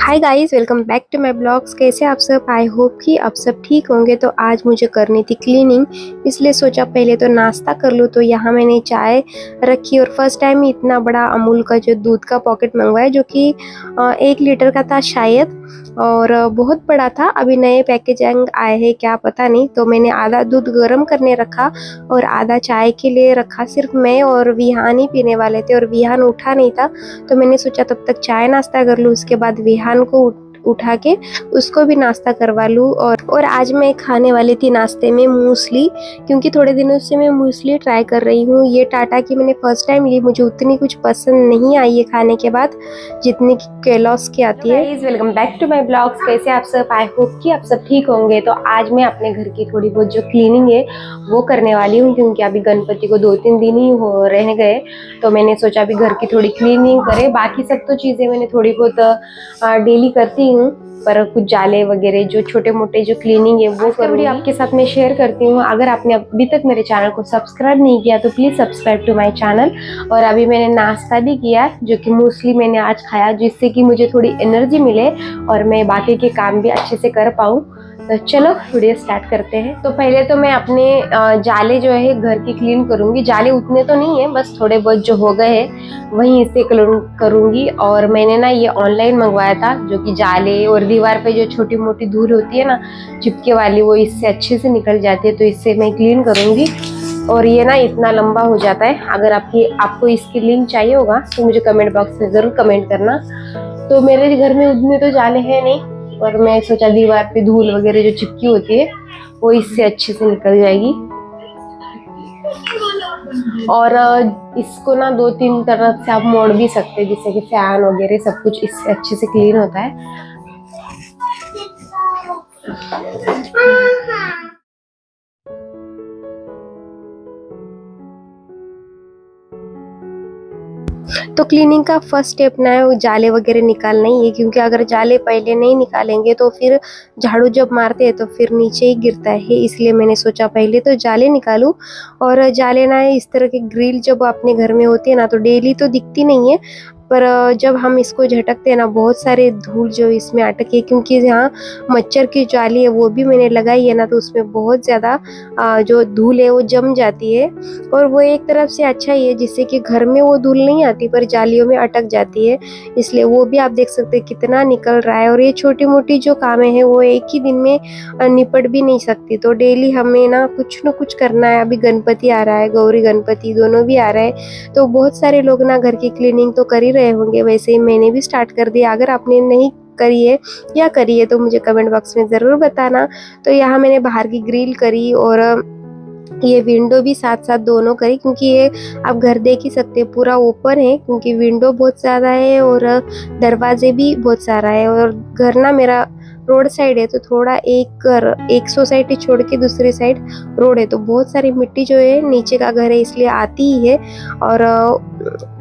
Hi guys, welcome back to my vlogs. कैसे आप सब? आई होप कि आप सब ठीक होंगे। तो आज मुझे करनी थी क्लीनिंग, इसलिए सोचा पहले तो नाश्ता कर लूँ। तो यहाँ मैंने चाय रखी और फर्स्ट टाइम इतना बड़ा अमूल का जो दूध का पॉकेट मंगवाया, जो कि 1 लीटर का था शायद, और बहुत बड़ा था। अभी नए पैकेजिंग आए हैं क्या पता नहीं। तो मैंने आधा दूध गर्म करने रखा और आधा चाय के लिए रखा। सिर्फ मैं और विहान ही पीने वाले थे और विहान उठा नहीं था, तो मैंने सोचा तब तक चाय नाश्ता कर लूँ, उसके बाद विहान को उठा के उसको भी नाश्ता करवा लूँ। और आज मैं खाने वाली थी नाश्ते में मूसली, क्योंकि थोड़े दिनों से मैं मूसली ट्राई कर रही हूँ। ये टाटा की मैंने फर्स्ट टाइम ली, मुझे उतनी कुछ पसंद नहीं आई है खाने के बाद जितनी केलॉग्स की आती है। Guys, welcome back to my vlogs. कैसे आप सब? आई होप कि आप सब ठीक होंगे। तो आज मैं अपने घर की थोड़ी बहुत जो क्लीनिंग है वो करने वाली हूँ, क्योंकि अभी गणपति को 2-3 दिन ही हो रह गए। तो मैंने सोचा अभी घर की थोड़ी क्लीनिंग करें। बाकी सब तो चीज़ें मैंने थोड़ी बहुत डेली करती हूँ, पर कुछ जाले वगैरह जो छोटे मोटे जो क्लीनिंग है वो करूँगी, आपके साथ मैं शेयर करती हूँ। अगर आपने अभी तक मेरे चैनल को सब्सक्राइब नहीं किया तो please subscribe to my channel. और अभी मैंने नाश्ता भी किया, जो कि मूसली मैंने आज खाया, जिससे कि मुझे थोड़ी एनर्जी मिले और मैं बाकी के काम भी अच्छे से कर पाऊँ। तो चलो वीडियो स्टार्ट करते हैं। तो पहले तो मैं अपने जाले जो है घर की क्लीन करूँगी। जाले उतने तो नहीं है, बस थोड़े बहुत जो हो गए हैं वहीं इससे करूँगी। और मैंने ना ये ऑनलाइन मंगवाया था, जो कि जाले और दीवार पे जो छोटी मोटी धूल होती है ना चिपके वाली, वो इससे अच्छे से निकल जाती है। तो इससे मैं क्लीन करूँगी। और ये ना इतना लंबा हो जाता है। अगर आपको इसकी लिंक चाहिए होगा तो मुझे कमेंट बॉक्स में ज़रूर कमेंट करना। तो मेरे घर में उतने तो जाले हैं नहीं, और मैं सोचा दीवार पे धूल वगैरह जो चिपकी होती है वो इससे अच्छे से निकल जाएगी। और इसको ना 2-3 तरफ से आप मोड़ भी सकते हैं, जिससे कि फैन वगैरह सब कुछ इससे अच्छे से क्लीन होता है। तो क्लीनिंग का फर्स्ट स्टेप ना है वो जाले वगैरह निकालना ही है, क्योंकि अगर जाले पहले नहीं निकालेंगे तो फिर झाड़ू जब मारते हैं तो फिर नीचे ही गिरता है। इसलिए मैंने सोचा पहले तो जाले निकालूं। और जाले ना इस तरह की ग्रिल जब अपने घर में होती है ना तो डेली तो दिखती नहीं है, पर जब हम इसको झटकते हैं ना बहुत सारे धूल जो इसमें अटके, क्योंकि यहाँ मच्छर की जाली है वो भी मैंने लगाई है ना, तो उसमें बहुत ज़्यादा जो धूल है वो जम जाती है। और वो एक तरफ से अच्छा ही है, जिससे कि घर में वो धूल नहीं आती पर जालियों में अटक जाती है। इसलिए वो भी आप देख सकते हैं कितना निकल रहा है। और ये छोटी मोटी जो कामें हैं वो एक ही दिन में निपट भी नहीं सकती, तो डेली हमें ना कुछ करना है। अभी गणपति आ रहा है, गौरी गणपति दोनों भी आ रहे हैं, तो बहुत सारे लोग ना घर की क्लीनिंग तो कर ही रहे होंगे। वैसे ही मैंने भी स्टार्ट कर दिया। अगर आपने नहीं करिए या करिए तो मुझे कमेंट बॉक्स में ज़रूर बताना। तो यहाँ मैंने बाहर की ग्रिल करी और ये विंडो भी साथ साथ दोनों करी, क्योंकि ये आप घर देख ही सकते हैं पूरा ओपन है, क्योंकि विंडो बहुत ज़्यादा है और दरवाजे भी बहुत सारा है। और घर ना मेरा रोड साइड है, तो थोड़ा एक सोसाइटी छोड़ के दूसरी साइड रोड है, तो बहुत सारी मिट्टी जो है नीचे का घर है इसलिए आती ही है। और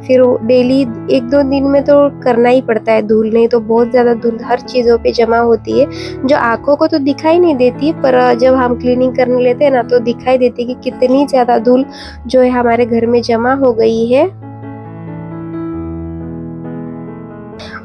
फिर डेली 1-2 दिन में तो करना ही पड़ता है धूल, नहीं तो बहुत ज़्यादा धूल हर चीज़ों पे जमा होती है, जो आँखों को तो दिखाई नहीं देती, पर जब हम क्लीनिंग करने लेते हैं ना तो दिखाई देती है कि कितनी ज़्यादा धूल जो है हमारे घर में जमा हो गई है।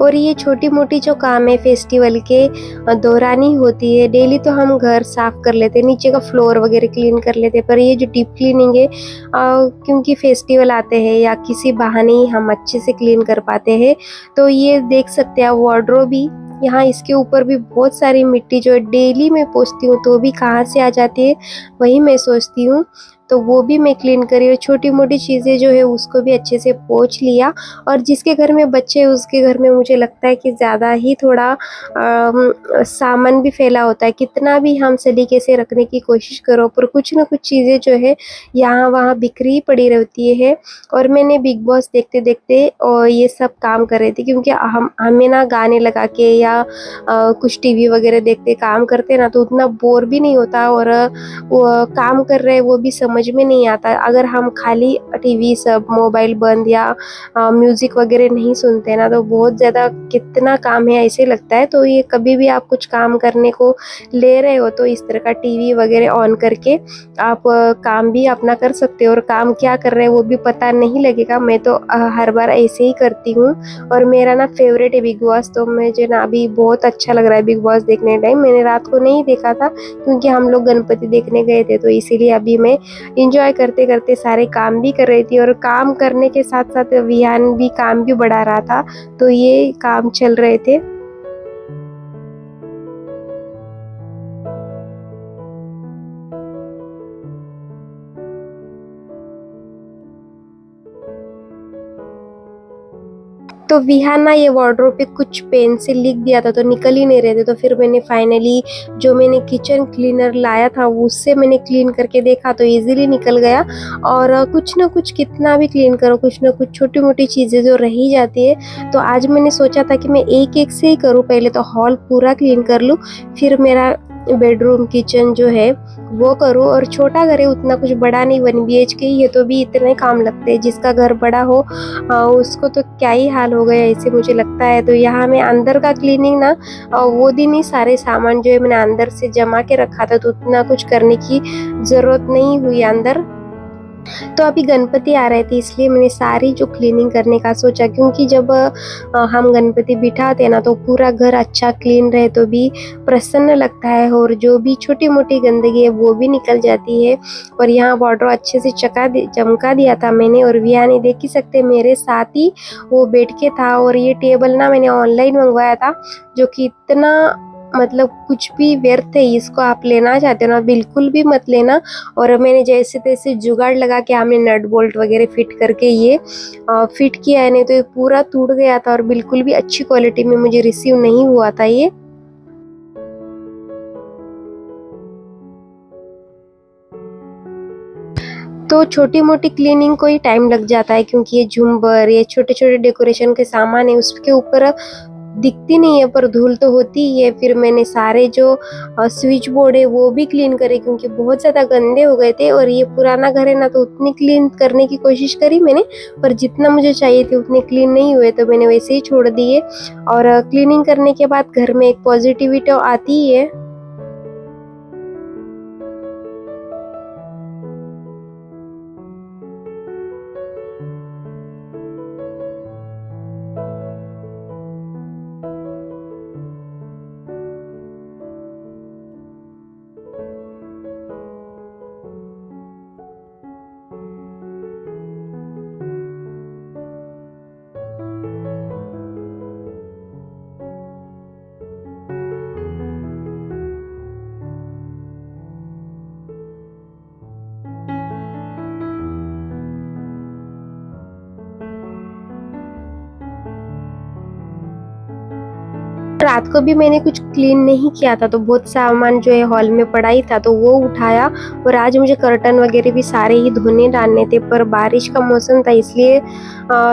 और ये छोटी मोटी जो काम है फेस्टिवल के दौरान ही होती है। डेली तो हम घर साफ कर लेते हैं, नीचे का फ्लोर वगैरह क्लीन कर लेते हैं, पर ये जो डीप क्लीनिंग है क्योंकि फेस्टिवल आते हैं या किसी बहाने ही हम अच्छे से क्लीन कर पाते हैं। तो ये देख सकते हैं आप वार्डरोब भी, यहाँ इसके ऊपर भी बहुत सारी मिट्टी जो है डेली मैं पोंछती हूँ तो भी कहाँ से आ जाती है वही मैं सोचती हूँ। तो वो भी मैं क्लीन करी और छोटी मोटी चीज़ें जो है उसको भी अच्छे से पोंछ लिया। और जिसके घर में बच्चे हैं उसके घर में मुझे लगता है कि ज़्यादा ही थोड़ा सामान भी फैला होता है। कितना भी हम सलीके से रखने की कोशिश करो पर कुछ ना कुछ चीज़ें जो है यहाँ वहाँ बिखरी पड़ी रहती है। और मैंने बिग बॉस देखते देखते और ये सब काम कर रही थी, क्योंकि हमें ना गाने लगा के या कुछ टीवी वगैरह देखते काम करते ना तो उतना बोर भी नहीं होता, और वो काम कर रहे हैं वो भी समझ समझ में नहीं आता अगर हम खाली टीवी सब मोबाइल बंद या म्यूज़िक वगैरह नहीं सुनते ना, तो बहुत ज़्यादा कितना काम है ऐसे लगता है। तो ये कभी भी आप कुछ काम करने को ले रहे हो तो इस तरह का टीवी वगैरह ऑन करके आप काम भी अपना कर सकते हो, और काम क्या कर रहे हैं वो भी पता नहीं लगेगा। मैं तो हर बार ऐसे ही करती हूँ, और मेरा ना फेवरेट है बिग बॉस। तो मुझे ना अभी बहुत अच्छा लग रहा है बिग बॉस देखने टाइम। मैंने रात को नहीं देखा था क्योंकि हम लोग गणपति देखने गए थे, तो इसीलिए अभी मैं इंजॉय करते करते सारे काम भी कर रही थी, और काम करने के साथ साथ विहान भी काम भी बढ़ा रहा था, तो ये काम चल रहे थे। तो विहान ना ये वार्डरोब पे कुछ पेन से लिख दिया था, तो निकल ही नहीं रहे थे। तो फिर मैंने फाइनली जो मैंने किचन क्लीनर लाया था उससे मैंने क्लीन करके देखा, तो इजीली निकल गया। और कुछ ना कुछ कितना भी क्लीन करो, कुछ ना कुछ छोटी मोटी चीज़ें जो रह ही जाती है। तो आज मैंने सोचा था कि मैं एक एक से ही करूँ, पहले तो हॉल पूरा क्लीन कर लूँ, फिर मेरा बेडरूम किचन जो है वो करूँ। और छोटा घर है, उतना कुछ बड़ा नहीं, 1 BHK ही है, तो भी इतने काम लगते हैं। जिसका घर बड़ा हो उसको तो क्या ही हाल हो गया ऐसे मुझे लगता है। तो यहाँ मैं अंदर का क्लीनिंग ना वो दिन ही सारे सामान जो है मैंने अंदर से जमा के रखा था, तो उतना कुछ करने की ज़रूरत नहीं हुई अंदर। तो अभी गणपति आ रहे थे, इसलिए मैंने सारी जो क्लीनिंग करने का सोचा, क्योंकि जब हम गणपति बिठाते हैं ना, तो पूरा घर अच्छा क्लीन रहे तो भी प्रसन्न लगता है, और जो भी छोटी मोटी गंदगी है वो भी निकल जाती है। और यहाँ बॉर्डर अच्छे से चमका दिया था मैंने, और विया नहीं देख ही सकते मेरे साथ ही वो बैठ के था। और ये टेबल ना मैंने ऑनलाइन मंगवाया था, जो कि इतना मतलब कुछ भी व्यर्थ है, इसको आप लेना चाहते हो ना बिल्कुल भी मत लेना। और मैंने जैसे तैसे जुगाड़ लगा के हमने नट बोल्ट वगैरह फिट करके ये फिट किया है, नहीं तो ये पूरा टूट गया था, और बिल्कुल भी अच्छी क्वालिटी में मुझे रिसीव नहीं हुआ था ये। तो छोटी मोटी क्लीनिंग को ही टाइम लग जाता है, क्योंकि ये झुम्बर, ये छोटे छोटे डेकोरेशन के सामान है उसके ऊपर दिखती नहीं है पर धूल तो होती ही है। फिर मैंने सारे जो स्विच बोर्ड है वो भी क्लीन करे, क्योंकि बहुत ज़्यादा गंदे हो गए थे। और ये पुराना घर है ना, तो उतनी क्लीन करने की कोशिश करी मैंने, पर जितना मुझे चाहिए थे उतने क्लीन नहीं हुए, तो मैंने वैसे ही छोड़ दिए। और क्लीनिंग करने के बाद घर में एक पॉजिटिविटी आती ही है। रात को भी मैंने कुछ क्लीन नहीं किया था, तो बहुत सामान जो है हॉल में पड़ा ही था, तो वो उठाया। और आज मुझे कर्टन वगैरह भी सारे ही धोने डालने थे, पर बारिश का मौसम था इसलिए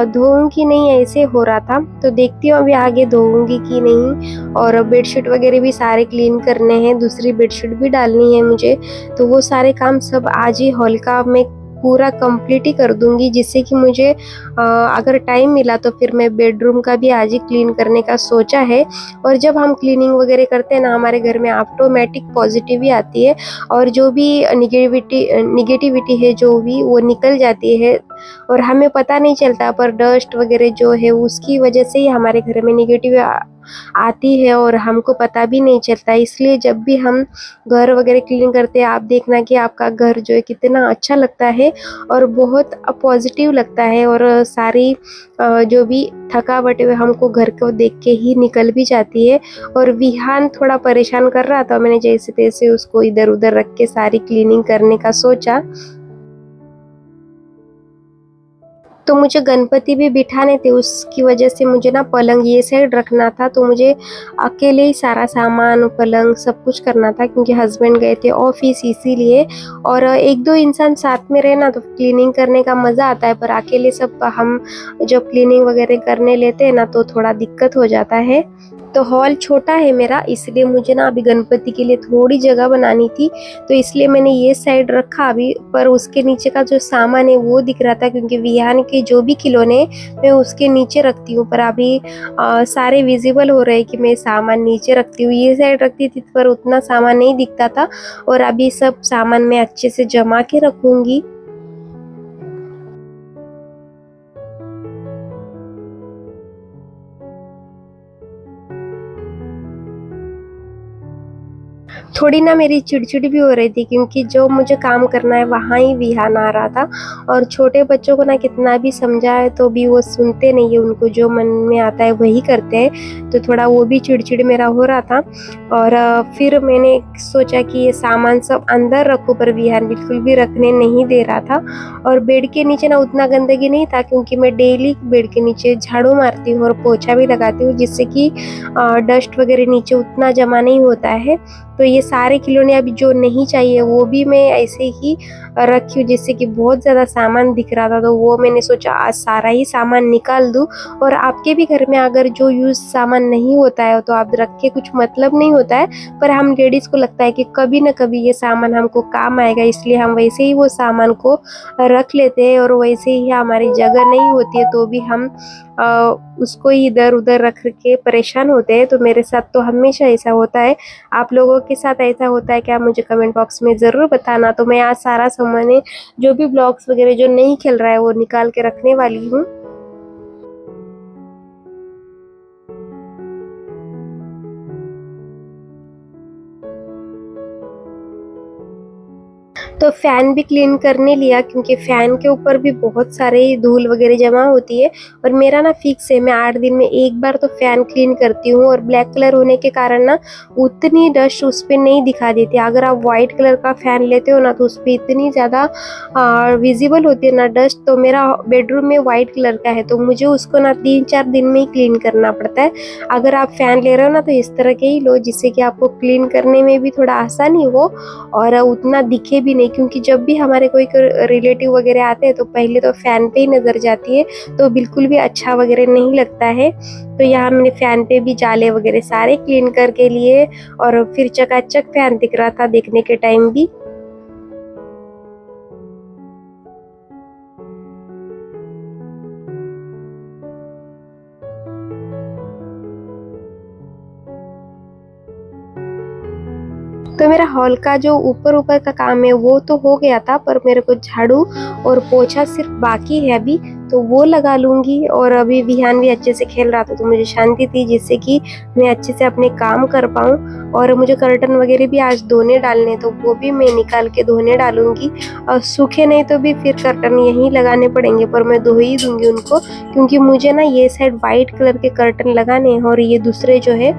धोऊंगी नहीं ऐसे हो रहा था। तो देखती हूँ अभी आगे धोऊंगी कि नहीं। और बेडशीट वगैरह भी सारे क्लीन करने हैं, दूसरी बेडशीट भी डालनी है मुझे, तो वो सारे काम सब आज ही हॉल का मैं पूरा कंप्लीट ही कर दूंगी, जिससे कि मुझे अगर टाइम मिला तो फिर मैं बेडरूम का भी आज ही क्लीन करने का सोचा है। और जब हम क्लीनिंग वगैरह करते हैं ना, हमारे घर में ऑटोमेटिक पॉजिटिव आती है, और जो भी निगेटिविटी है जो भी वो निकल जाती है, और हमें पता नहीं चलता। पर डस्ट वगैरह जो है उसकी वजह से ही हमारे घर में निगेटिव आती है, और हमको पता भी नहीं चलता। इसलिए जब भी हम घर वगैरह क्लीन करते हैं, आप देखना कि आपका घर जो है कितना अच्छा लगता है, और बहुत पॉजिटिव लगता है। और सारी जो भी थकावट है हमको घर को देख के ही निकल भी जाती है। और विहान थोड़ा परेशान कर रहा था, मैंने जैसे तैसे उसको इधर उधर रख के सारी क्लीनिंग करने का सोचा। तो मुझे गणपति भी बिठाने थे, उसकी वजह से मुझे ना पलंग ये साइड रखना था, तो मुझे अकेले ही सारा सामान पलंग सब कुछ करना था, क्योंकि हस्बैंड गए थे ऑफिस इसीलिए। और एक दो इंसान साथ में रहे ना तो क्लीनिंग करने का मज़ा आता है, पर अकेले सब हम जब क्लीनिंग वगैरह करने लेते हैं ना तो थोड़ा दिक्कत हो जाता है। तो हॉल छोटा है मेरा, इसलिए मुझे ना अभी गणपति के लिए थोड़ी जगह बनानी थी, तो इसलिए मैंने ये साइड रखा अभी। पर उसके नीचे का जो सामान है वो दिख रहा था, क्योंकि विहान के जो भी खिलौने मैं उसके नीचे रखती हूँ। पर अभी सारे विजिबल हो रहे हैं कि मैं सामान नीचे रखती हूँ। ये साइड रखती थी पर उतना सामान नहीं दिखता था, और अभी सब सामान मैं अच्छे से जमा के रखूंगी। थोड़ी ना मेरी चिड़चिड़ भी हो रही थी, क्योंकि जो मुझे काम करना है वहाँ ही विहान आ रहा था, और छोटे बच्चों को ना कितना भी समझाए तो भी वो सुनते नहीं है, उनको जो मन में आता है वही करते हैं। तो थोड़ा वो भी चिड़चिड़ मेरा हो रहा था। और फिर मैंने सोचा कि ये सामान सब अंदर रखूं, पर विहान बिल्कुल भी रखने नहीं दे रहा था। और बेड के नीचे ना उतना गंदगी नहीं था, क्योंकि मैं डेली बेड के नीचे झाड़ू मारती हूँ और पोछा भी लगाती हूँ, जिससे कि डस्ट वगैरह नीचे उतना जमा नहीं होता है। तो ये सारे खिलौने अभी जो नहीं चाहिए वो भी मैं ऐसे ही रखी हूँ, जिससे कि बहुत ज़्यादा सामान दिख रहा था, तो वो मैंने सोचा आज सारा ही सामान निकाल दूँ। और आपके भी घर में अगर जो यूज़ सामान नहीं होता है तो आप रख के कुछ मतलब नहीं होता है, पर हम लेडीज़ को लगता है कि कभी ना कभी ये सामान हमको काम आएगा, इसलिए हम वैसे ही वो सामान को रख लेते हैं। और वैसे ही हमारी जगह नहीं होती है तो भी हम उसको इधर उधर रख के परेशान होते हैं। तो मेरे साथ तो हमेशा ऐसा होता है। आप लोगों के साथ ऐसा होता है क्या, मुझे कमेंट बॉक्स में ज़रूर बताना। तो मैं आज सारा सामान जो भी ब्लॉक्स वगैरह जो नहीं खेल रहा है वो निकाल के रखने वाली हूँ। तो फ़ैन भी क्लीन करने लिया, क्योंकि फ़ैन के ऊपर भी बहुत सारे धूल वगैरह जमा होती है। और मेरा ना फिक्स है, मैं 8 दिन में एक बार तो फ़ैन क्लीन करती हूँ। और ब्लैक कलर होने के कारण ना उतनी डस्ट उस पे नहीं दिखा देती। अगर आप वाइट कलर का फ़ैन लेते हो ना तो उस पे इतनी ज़्यादा विजिबल होती है ना डस्ट। तो मेरा बेडरूम में वाइट कलर का है, तो मुझे उसको ना 3-4 दिन में ही क्लीन करना पड़ता है। अगर आप फ़ैन ले रहे हो ना तो इस तरह के ही लो, जिससे कि आपको क्लीन करने में भी थोड़ा आसानी हो और उतना दिखे भी नहीं। क्योंकि जब भी हमारे कोई रिलेटिव वगैरह आते हैं तो पहले तो फ़ैन पे ही नज़र जाती है, तो बिल्कुल भी अच्छा वगैरह नहीं लगता है। तो यहाँ मैंने फ़ैन पे भी जाले वगैरह सारे क्लीन करके लिए, और फिर चकाचक फ़ैन दिख रहा था देखने के टाइम भी। तो मेरा हॉल का जो ऊपर-ऊपर का काम है वो तो हो गया था, पर मेरे को झाड़ू और पोछा सिर्फ बाकी है अभी, तो वो लगा लूँगी। और अभी विहान भी अच्छे से खेल रहा था तो मुझे शांति थी, जिससे कि मैं अच्छे से अपने काम कर पाऊँ। और मुझे कर्टन वगैरह भी आज धोने डालने, तो वो भी मैं निकाल के धोने डालूँगी। और सूखे नहीं तो भी फिर कर्टन यहीं लगाने पड़ेंगे, पर मैं धो ही दूँगी उनको, क्योंकि मुझे ना ये साइड वाइट कलर के कर्टन लगाने हैं, और ये दूसरे जो है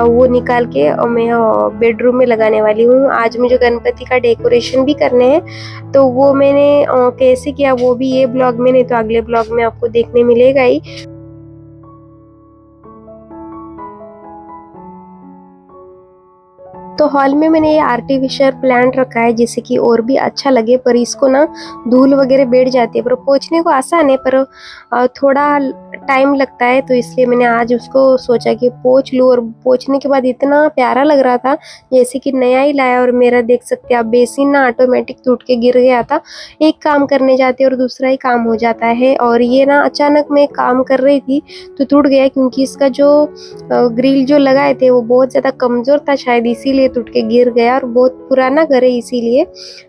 वो निकाल के मैं बेडरूम में लगाने वाली हूँ। आज मुझे गणपति का डेकोरेशन भी करने हैं, तो वो मैंने कैसे किया वो भी ये ब्लॉग में, नहीं तो अगले ब्लॉग में आपको देखने मिलेगा ही। तो हॉल में मैंने ये आर्टिफिशियल प्लांट रखा है, जिससे कि और भी अच्छा लगे, पर इसको ना धूल वगैरह बैठ जाती है। पर पोंछने को आसान है, पर थोड़ा टाइम लगता है, तो इसलिए मैंने आज उसको सोचा कि पोंछ लूँ। और पोंछने के बाद इतना प्यारा लग रहा था, जैसे कि नया ही लाया। और मेरा देख सकते हैं आप, बेसिन ना ऑटोमेटिक टूट के गिर गया था। एक काम करने जाते और दूसरा ही काम हो जाता है। और ये ना अचानक मैं काम कर रही थी तो टूट गया, क्योंकि इसका जो ग्रिल जो लगाए थे वो बहुत ज़्यादा कमज़ोर था, शायद इसीलिए टूट के गिर गया। और बहुत पुराना घर है इसीलिए,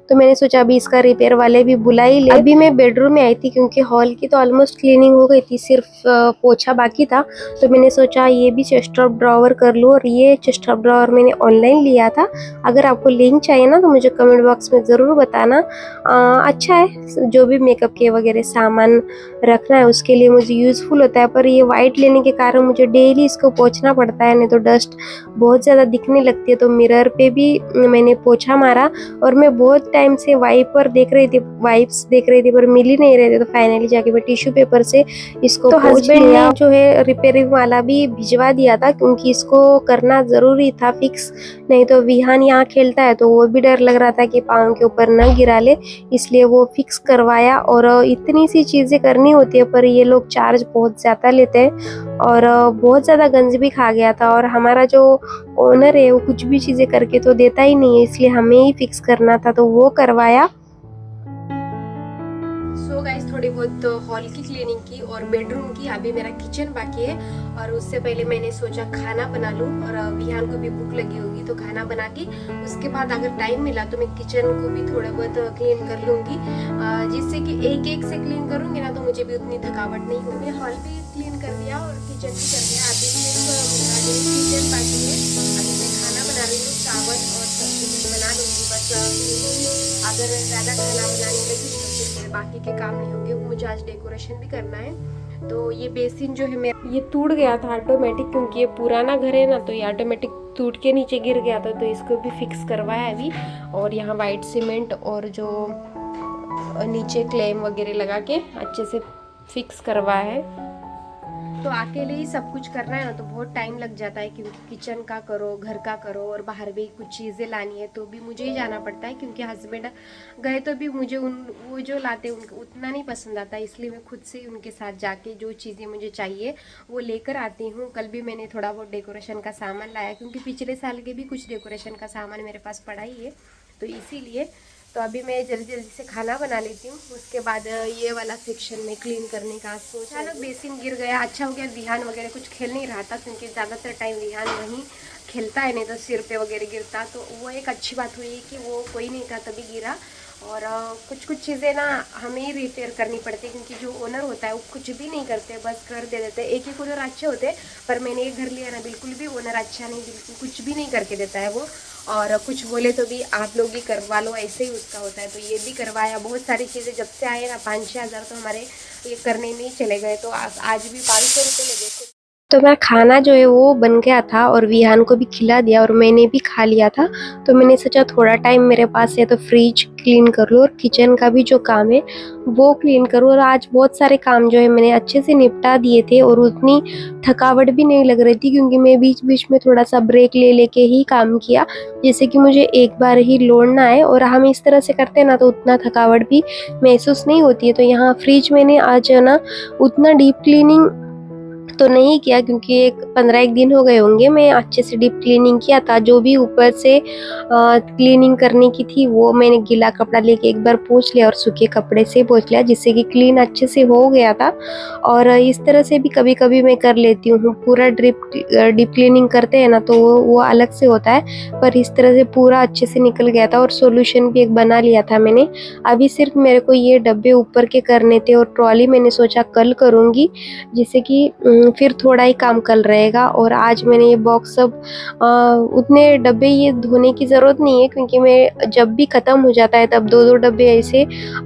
तो मैंने सोचा अभी इसका रिपेयर वाले भी बुला ही ले। अभी मैं बेडरूम में आई थी, क्योंकि हॉल की तो ऑलमोस्ट क्लीनिंग हो गई थी, सिर्फ पोछा बाकी था। तो मैंने सोचा ये भी चेस्ट ऑफ ड्रॉवर कर लूँ। और ये चेस्ट ऑफ ड्रॉवर मैंने ऑनलाइन लिया था। अगर आपको लिंक चाहिए ना तो मुझे कमेंट बॉक्स में ज़रूर बताना। अच्छा है, जो भी मेकअप के वगैरह सामान रखना है उसके लिए मुझे यूज़फुल होता है। पर ये वाइट लेने के कारण मुझे डेली इसको पोंछना पड़ता है, नहीं तो डस्ट बहुत ज़्यादा दिखने लगती है। तो मिरर पे भी मैंने पोछा मारा, और मैं बहुत टाइम से वाइप्स देख रही थी, पर मिल ही नहीं रहे थे। तो फाइनली जाके मैं टिश्यू पेपर से इसको तो हस्बैंड ने जो है रिपेयरिंग वाला भी भिजवा दिया था, क्योंकि इसको करना ज़रूरी था फिक्स, नहीं तो विहान यहाँ खेलता है तो वो भी डर लग रहा था कि पाँव के ऊपर न गिरा ले, इसलिए वो फिक्स करवाया। और इतनी सी चीज़ें करनी होती है पर ये लोग चार्ज बहुत ज़्यादा लेते हैं और बहुत ज़्यादा गंज भी खा गया था। और हमारा जो ओनर है वो कुछ भी चीज़ें करके तो देता ही नहीं है, इसलिए हमें ही फिक्स करना था तो वो करवाया। सो गाइस, थोड़ी बहुत हॉल की क्लीनिंग की और बेडरूम की, अभी मेरा किचन बाकी है। और उससे पहले मैंने सोचा खाना बना लूँ, और विहान को भी भूख लगी होगी तो खाना बना के उसके बाद अगर टाइम मिला तो मैं किचन को भी थोड़ा बहुत क्लीन कर लूँगी, जिससे कि एक एक से क्लीन करूँगी ना तो मुझे भी उतनी थकावट नहीं होगी। हॉल भी क्लीन कर दिया और किचन भी कर दिया, अभी सिर्फ किचन बाकी है। अभी मैं खाना बना रही हूँ, चावल और सब्जी बना लूँगी बस। अगर ज़्यादा खाना बनाने लगी तो फिर बाकी के काम नहीं होंगे। मुझे आज डेकोरेशन भी करना है। तो ये बेसिन जो है मेरा, ये टूट गया था ऑटोमेटिक, क्योंकि ये पुराना घर है ना तो ये ऑटोमेटिक टूट के नीचे गिर गया था, तो इसको भी फिक्स करवाया अभी। और यहाँ वाइट सीमेंट और जो नीचे क्लेम वगैरह लगा के अच्छे से फिक्स करवाया है। तो अकेले ही सब कुछ करना है ना तो बहुत टाइम लग जाता है, क्योंकि किचन का करो, घर का करो, और बाहर भी कुछ चीज़ें लानी है तो भी मुझे ही जाना पड़ता है, क्योंकि हस्बैंड गए तो भी मुझे वो जो लाते उनको उतना नहीं पसंद आता, इसलिए मैं खुद से उनके साथ जाके जो चीज़ें मुझे चाहिए वो लेकर आती हूँ। कल भी मैंने थोड़ा बहुत डेकोरेशन का सामान लाया, क्योंकि पिछले साल के भी कुछ डेकोरेशन का सामान मेरे पास पड़ा ही है, तो इसीलिए। तो अभी मैं जल्दी जल्दी से खाना बना लेती हूँ, उसके बाद ये वाला सेक्शन में क्लीन करने का सोचा। अचानक बेसिन गिर गया, अच्छा हो गया विहान वगैरह कुछ खेल नहीं रहा था, क्योंकि ज़्यादातर टाइम विहान वहीं खेलता है, नहीं तो सिर पे वगैरह गिरता, तो वो एक अच्छी बात हुई कि वो कोई नहीं था तभी गिरा। और कुछ कुछ चीज़ें ना हमें ही रिपेयर करनी पड़ती, क्योंकि जो ओनर होता है वो कुछ भी नहीं करते, बस कर दे देते। एक एक ओनर अच्छे होते, पर मैंने ये घर लिया ना बिल्कुल भी ओनर अच्छा नहीं, बिल्कुल कुछ भी नहीं करके देता है वो। और कुछ बोले तो भी आप लोग ही करवा लो, ऐसे ही उसका होता है। तो ये भी करवाया, बहुत सारी चीज़ें जब से आए ना 5-6 हज़ार तो हमारे ये करने में ही चले गए, तो आज भी 500 रुपये लगे। तो मेरा खाना जो है वो बन गया था और विहान को भी खिला दिया और मैंने भी खा लिया था। तो मैंने सोचा थोड़ा टाइम मेरे पास है तो फ्रिज क्लीन कर लूँ और किचन का भी जो काम है वो क्लीन करूँ। और आज बहुत सारे काम जो है मैंने अच्छे से निपटा दिए थे और उतनी थकावट भी नहीं लग रही थी, क्योंकि मैं बीच बीच में थोड़ा सा ब्रेक ले लेके ही काम किया, जैसे कि मुझे एक बार ही लोड़ना है। और हम इस तरह से करते हैं ना तो उतना थकावट भी महसूस नहीं होती है। तो यहाँ फ्रिज मैंने आज ना उतना डीप क्लीनिंग तो नहीं किया, क्योंकि 15 दिन हो गए होंगे मैं अच्छे से डीप क्लीनिंग किया था। जो भी ऊपर से क्लीनिंग करने की थी वो मैंने गीला कपड़ा लेके एक बार पोंछ लिया और सूखे कपड़े से पोंछ लिया, जिससे कि क्लीन अच्छे से हो गया था। और इस तरह से भी कभी कभी मैं कर लेती हूँ, पूरा डीप क्लीनिंग करते हैं ना तो वो अलग से होता है, पर इस तरह से पूरा अच्छे से निकल गया था। और सॉल्यूशन भी एक बना लिया था मैंने। अभी सिर्फ मेरे को ये डब्बे ऊपर के करने थे और ट्रॉली मैंने सोचा कल करूँगी, जिससे कि फिर थोड़ा ही काम कल रहेगा। और आज मैंने ये बॉक्स सब उतने डब्बे ये धोने की ज़रूरत नहीं है, क्योंकि मैं जब भी ख़त्म हो जाता है तब 2-2 डब्बे ऐसे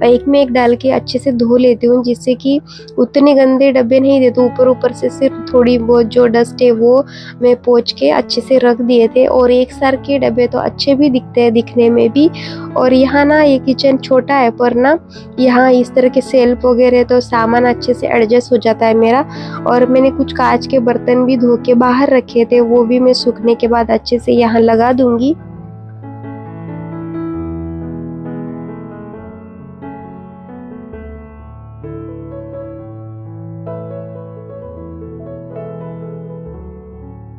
एक में एक डाल के अच्छे से धो लेती हूँ, जिससे कि उतने गंदे डब्बे नहीं देती। ऊपर से सिर्फ थोड़ी बहुत जो डस्ट है वो मैं पोंछ के अच्छे से रख दिए थे। और एक सार के डब्बे तो अच्छे भी दिखते हैं दिखने में भी। और यहाँ ना ये किचन छोटा है, पर ना यहाँ इस तरह के सेल्फ वगैरह तो सामान अच्छे से एडजस्ट हो जाता है मेरा। और मैंने कुछ कांच के बर्तन भी धो के बाहर रखे थे, वो भी मैं सूखने के बाद अच्छे से यहाँ लगा दूंगी।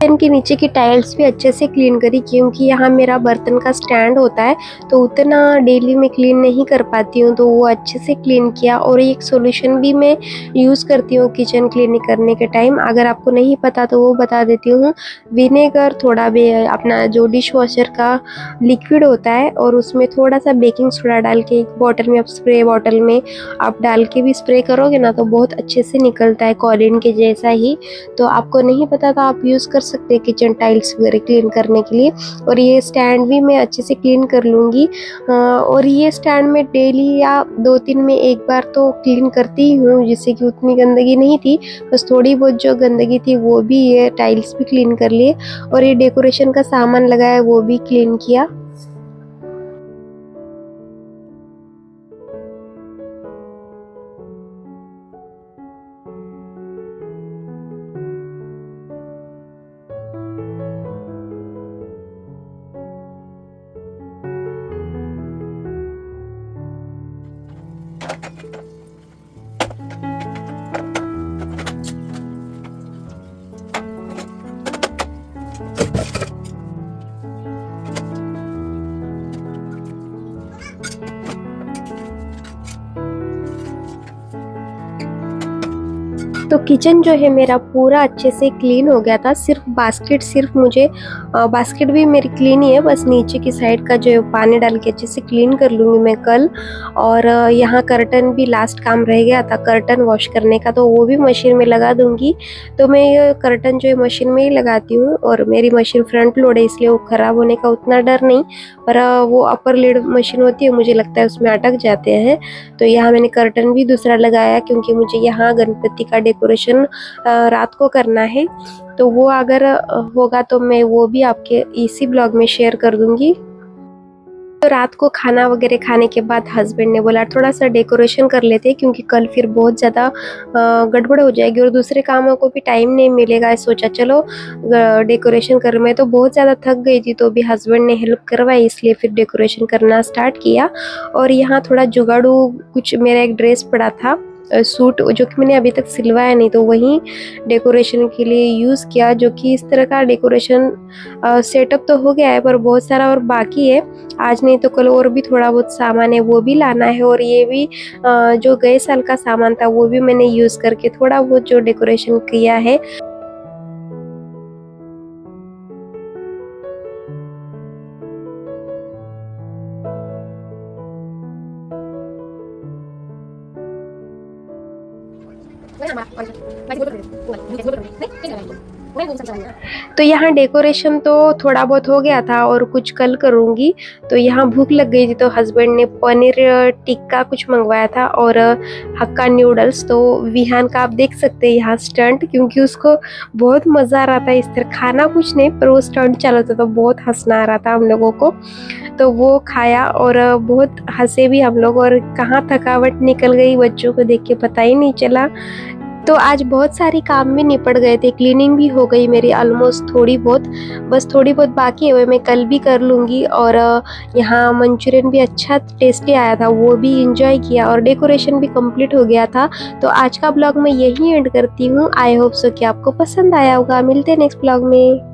किचन के नीचे की टाइल्स भी अच्छे से क्लीन करी, क्योंकि यहाँ मेरा बर्तन का स्टैंड होता है तो उतना डेली में क्लीन नहीं कर पाती हूँ, तो वो अच्छे से क्लीन किया। और एक सॉल्यूशन भी मैं यूज़ करती हूँ किचन क्लीनिंग करने के टाइम, अगर आपको नहीं पता तो वो बता देती हूँ। विनेगर थोड़ा भी अपना जो डिश वॉशर का लिक्विड होता है और उसमें थोड़ा सा बेकिंग सोडा डाल के एक बॉटल में, आप स्प्रे बॉटल में आप डाल के भी स्प्रे करोगे ना तो बहुत अच्छे से निकलता है, कॉलिन के जैसा ही। तो आपको नहीं पता तो आप यूज़ कर सकते हैं किचन टाइल्स वगैरह क्लीन करने के लिए। और ये स्टैंड भी मैं अच्छे से क्लीन कर लूँगी। और ये स्टैंड में डेली या 2-3 में एक बार तो क्लीन करती ही हूँ, जिससे कि उतनी गंदगी नहीं थी, बस थोड़ी बहुत जो गंदगी थी वो भी ये टाइल्स भी क्लीन कर लिए। और ये डेकोरेशन का सामान लगाया वो भी क्लीन किया। किचन जो है मेरा पूरा अच्छे से क्लीन हो गया था। सिर्फ मुझे बास्केट भी मेरी क्लीन ही है, बस नीचे की साइड का जो पानी डाल के अच्छे से क्लीन कर लूँगी मैं कल। और यहाँ कर्टन भी लास्ट काम रह गया था कर्टन वॉश करने का, तो वो भी मशीन में लगा दूँगी। तो मैं ये कर्टन जो है मशीन में ही लगाती हूँ, और मेरी मशीन फ्रंट लोड है इसलिए वो ख़राब होने का उतना डर नहीं, पर वो अपर लिड मशीन होती है, मुझे लगता है उसमें अटक जाते हैं। तो यहाँ मैंने कर्टन भी दूसरा लगाया, क्योंकि मुझे यहाँ गणपति का डेकोरेशन रात को करना है। तो वो अगर होगा तो मैं वो भी आपके इसी ब्लॉग में शेयर कर दूंगी। तो रात को खाना वगैरह खाने के बाद हस्बैंड ने बोला थोड़ा सा डेकोरेशन कर लेते हैं, क्योंकि कल फिर बहुत ज़्यादा गड़बड़ हो जाएगी और दूसरे कामों को भी टाइम नहीं मिलेगा। सोचा चलो डेकोरेशन कर। मैं तो बहुत ज़्यादा थक गई थी, तो भी हस्बैंड ने हेल्प करवाई, इसलिए फिर डेकोरेशन करना स्टार्ट किया। और यहाँ थोड़ा जुगाड़ू कुछ मेरा एक ड्रेस पड़ा था सूट, जो कि मैंने अभी तक सिलवाया नहीं, तो वहीं डेकोरेशन के लिए यूज़ किया। जो कि इस तरह का डेकोरेशन सेटअप तो हो गया है, पर बहुत सारा और बाकी है। आज नहीं तो कल और भी थोड़ा बहुत सामान है वो भी लाना है। और ये भी जो गए साल का सामान था वो भी मैंने यूज़ करके थोड़ा बहुत जो डेकोरेशन किया है। तो यहाँ डेकोरेशन तो थोड़ा बहुत हो गया था और कुछ कल करूँगी। तो यहाँ भूख लग गई थी, तो हस्बैंड ने पनीर टिक्का कुछ मंगवाया था और हक्का नूडल्स। तो विहान का आप देख सकते हैं यहाँ स्टंट, क्योंकि उसको बहुत मज़ा आ रहा था इस तरह, खाना कुछ नहीं पर वो स्टंट चला था, तो बहुत हंसना आ रहा था हम लोगों को। तो वो खाया और बहुत हंसे भी हम लोग, और कहाँ थकावट निकल गई बच्चों को देख के पता ही नहीं चला। तो आज बहुत सारी काम भी निपट गए थे, क्लीनिंग भी हो गई मेरी ऑलमोस्ट थोड़ी बहुत, बस थोड़ी बहुत बाकी है, वो मैं कल भी कर लूँगी। और यहाँ मंचूरियन भी अच्छा टेस्टी आया था, वो भी इंजॉय किया और डेकोरेशन भी कंप्लीट हो गया था। तो आज का ब्लॉग मैं यहीं एंड करती हूँ। आई होप सो कि आपको पसंद आया होगा। मिलते हैं नेक्स्ट ब्लॉग में।